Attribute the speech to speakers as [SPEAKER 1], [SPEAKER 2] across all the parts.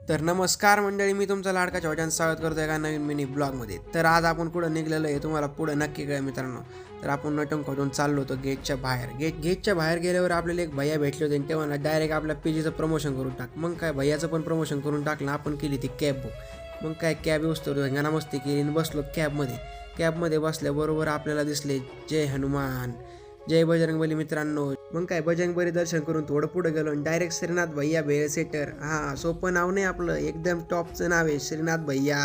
[SPEAKER 1] तर नमस्कार मंडळी, मी तुमचा लाडका चौहान स्वागत करतो एका नवीन मिनी ब्लॉगमध्ये. तर आज आपण कुठं निघलेलो आहे तुम्हाला पुढे नक्की कळेल मित्रांनो. तर आपण नटून खोटून चाललो होतो गेटच्या बाहेर. गेटच्या बाहेर गेल्यावर आपल्याला एक भैया भेटले होते आणि ते म्हणा डायरेक्ट आपल्या पीजीचं प्रमोशन करून टाक. मग काय भैयाचं पण प्रमोशन करून टाकलं. आपण केली ती कॅब बुक. मग काय कॅब येऊस्तो रंगाना मस्ती केली आणि बसलो कॅबमध्ये बसल्याबरोबर आपल्याला दिसले जय हनुमान जय बजरंगबली मित्रांनो. मग काय बजरंगबली दर्शन करून थोडं पुढे गेलो आणि डायरेक्ट श्रीनाथ भैया भेळ सेटर. हां, सोपं नाव नाही आपलं, एकदम टॉपचं नाव आहे श्रीनाथ भैया.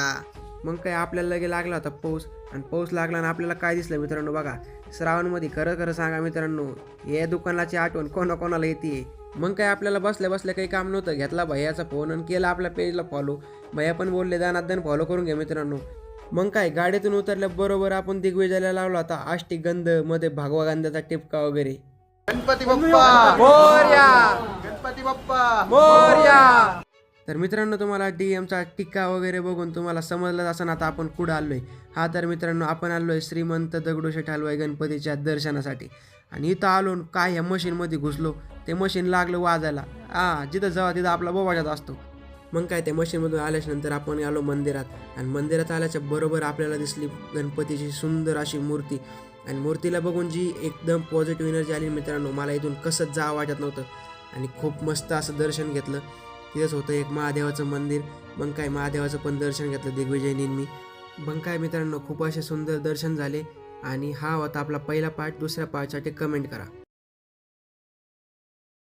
[SPEAKER 1] मग काय आपल्याला लगे लागला होता पाऊस आणि पाऊस लागला आणि आपल्याला काय दिसलं मित्रांनो बघा. श्रावणमध्ये खरं खरं सांगा मित्रांनो, या दुकानाची आठवण कोणाकोणाला येते. मग काय आपल्याला बसल्या बसल्या काही काम नव्हतं, घेतला भैयाचा फोन आणि केला आपल्या पेजला फॉलो. भैया पण बोलले दानादन फॉलो करून घ्या मित्रांनो. मग काय गाडीतून उतरल्याबरोबर आपण दिग्विजयला लावला होता आष्टिगंध मध्ये भागवागंधाचा टिपका वगैरे.
[SPEAKER 2] गणपती बाप्पा मोरया, गणपती बाप्पा मोरया.
[SPEAKER 1] तर मित्रांनो, तुम्हाला डीएमचा टिक्का वगैरे बघून तुम्हाला समजलं असं आता आपण कुठं आलोय. हा तर मित्रांनो आपण आलोय श्रीमंत दगडूशेठ हलवाई गणपतीच्या दर्शनासाठी. आणि इथं आलो काय ह्या मशीनमध्ये घुसलो, ते मशीन लागलं वाजायला. जिथं जावा तिथं आपला बोबाजात असतो. मग काय त्या मशीनमधून आल्याच्या नंतर आपण आलो मंदिरात आणि मंदिरात आल्याच्या बरोबर आपल्याला दिसली गणपतीची सुंदर अशी मूर्ती. आणि मूर्तीला बघून जी एकदम पॉझिटिव्ह एनर्जी आली मित्रांनो, मला इथून कसंच जावं वाटत नव्हतं. आणि खूप मस्त असं दर्शन घेतलं. तिथंच होतं एक महादेवाचं मंदिर. मग काय महादेवाचं पण दर्शन घेतलं दिग्विजयनी मी. मग काय मित्रांनो, खूप असे सुंदर दर्शन झाले. आणि हा होता आपला पहिला पार्ट. दुसऱ्या पार्टसाठी कमेंट करा.